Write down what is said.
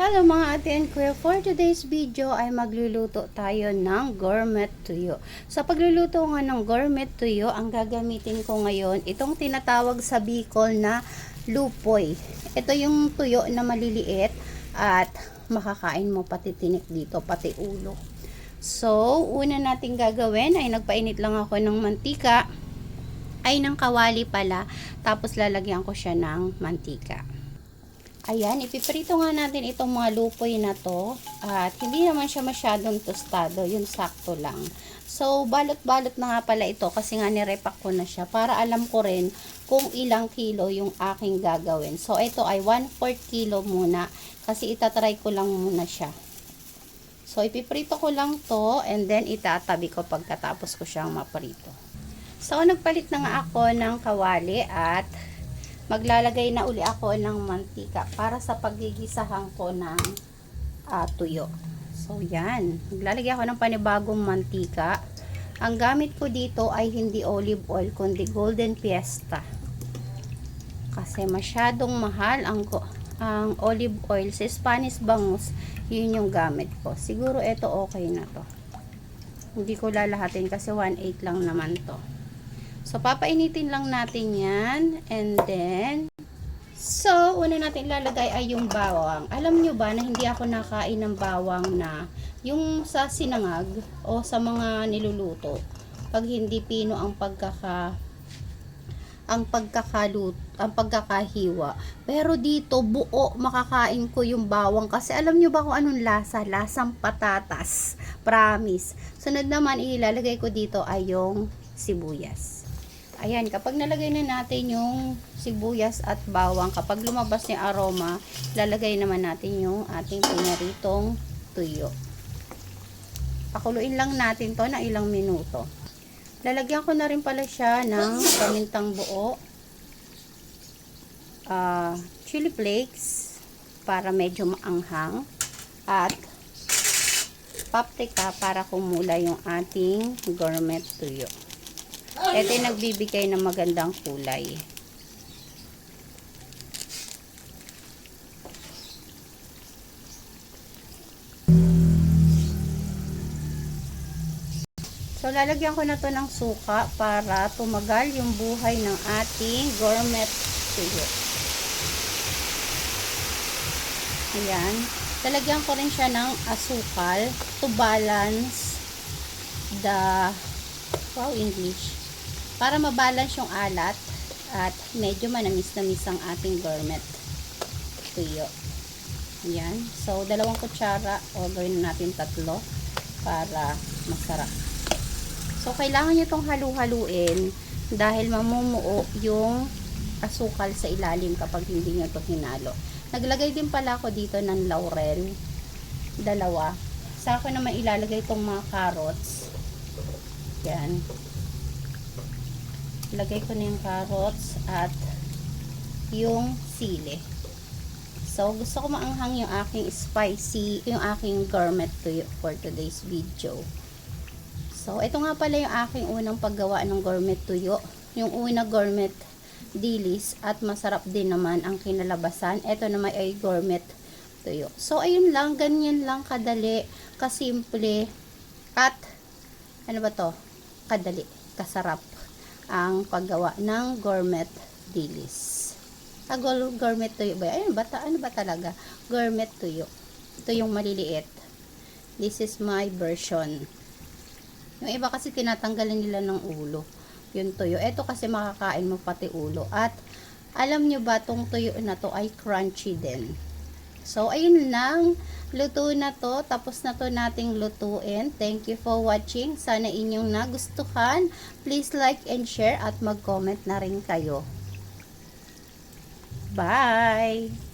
Hello mga ate and kuya, for today's video ay magluluto tayo ng gourmet tuyo. Sa pagluluto nga ng gourmet tuyo, ang gagamitin ko ngayon, itong tinatawag sa Bicol na lupoy. Ito yung tuyo na maliliit at makakain mo pati tinik dito, pati ulo. So, una nating gagawin ay nagpainit lang ako ng mantika, ay ng kawali pala, tapos lalagyan ko siya ng mantika. Ayan, ipiprito nga natin itong mga lupoy na to. At hindi naman siya masyadong tostado, yung sakto lang. So, balot-balot na nga pala ito kasi nga nirepack ko na siya para alam ko rin kung ilang kilo yung aking gagawin. So, ito ay 1/4 kilo muna kasi itatry ko lang muna siya. So, ipiprito ko lang to and then itatabi ko pagkatapos ko siyang maprito. So, nagpalit na nga ako ng kawali at maglalagay na uli ako ng mantika para sa paggigisahan ko ng tuyo. So, yan. Maglalagay ako ng panibagong mantika. Ang gamit ko dito ay hindi olive oil, kundi Golden Fiesta. Kasi masyadong mahal ang olive oil. Sa Spanish bangus, yun yung gamit ko. Siguro ito okay na to. Hindi ko lalahatin kasi 1/8 lang naman to. So, papainitin lang natin yan. And then, so, una natin lalagay ay yung bawang. Alam nyo ba na hindi ako nakain ng bawang na yung sa sinangag o sa mga niluluto. Pag hindi pino ang pagkakahiwa. Pero dito, buo makakain ko yung bawang. Kasi alam nyo ba kung anong lasa? Lasang patatas. Promise. Sunod naman, ilalagay ko dito ay yung sibuyas. Ayan, kapag nalagay na natin yung sibuyas at bawang, kapag lumabas yung aroma, lalagay naman natin yung ating pinaritong tuyo. Pakuluin lang natin to na ilang minuto. Lalagyan ko na rin pala siya ng pamintang buo, chili flakes para medyo maanghang, at paprika para kumulay yung ating gourmet tuyo. Ito yung nagbibigay ng magandang kulay. So, lalagyan ko na to ng suka para tumagal yung buhay ng ating gourmet tuyo. Ayan. Lalagyan ko rin siya ng asukal to balance the English. Para mabalance yung alat at medyo manamis-namis ang ating gourmet tuyo. Ayan. So, 2 kutsara o gawin natin 3 para masarap. So, kailangan nyo itong halu-haluin dahil mamumuo yung asukal sa ilalim kapag hindi nyo ito hinalo. Naglagay din pala ako dito ng laurel. 2. Sa akin naman ilalagay itong mga carrots. Yan. Lagay ko na yung carrots at yung sili. So, gusto ko maanghang yung aking spicy, yung aking gourmet tuyo for today's video. So, ito nga pala yung aking unang paggawa ng gourmet tuyo. Yung una gourmet dilis at masarap din naman ang kinalabasan. Ito naman ay gourmet tuyo. So, ayun lang, ganyan lang kadali, kasimple, at ano ba to? Kadali, kasarap ang paggawa ng gourmet dilis. Gourmet tuyo ba? Ayun ba? Ano ba talaga? Gourmet tuyo. Ito yung maliliit. This is my version. Yung iba kasi tinatanggalan nila ng ulo. Yung tuyo. Ito kasi makakain mo pati ulo. At alam nyo ba, tong tuyo na to ay crunchy din. So, ayun lang. Luto na to. Tapos na to nating lutuin. Thank you for watching. Sana inyong nagustuhan. Please like and share at mag-comment na rin kayo. Bye!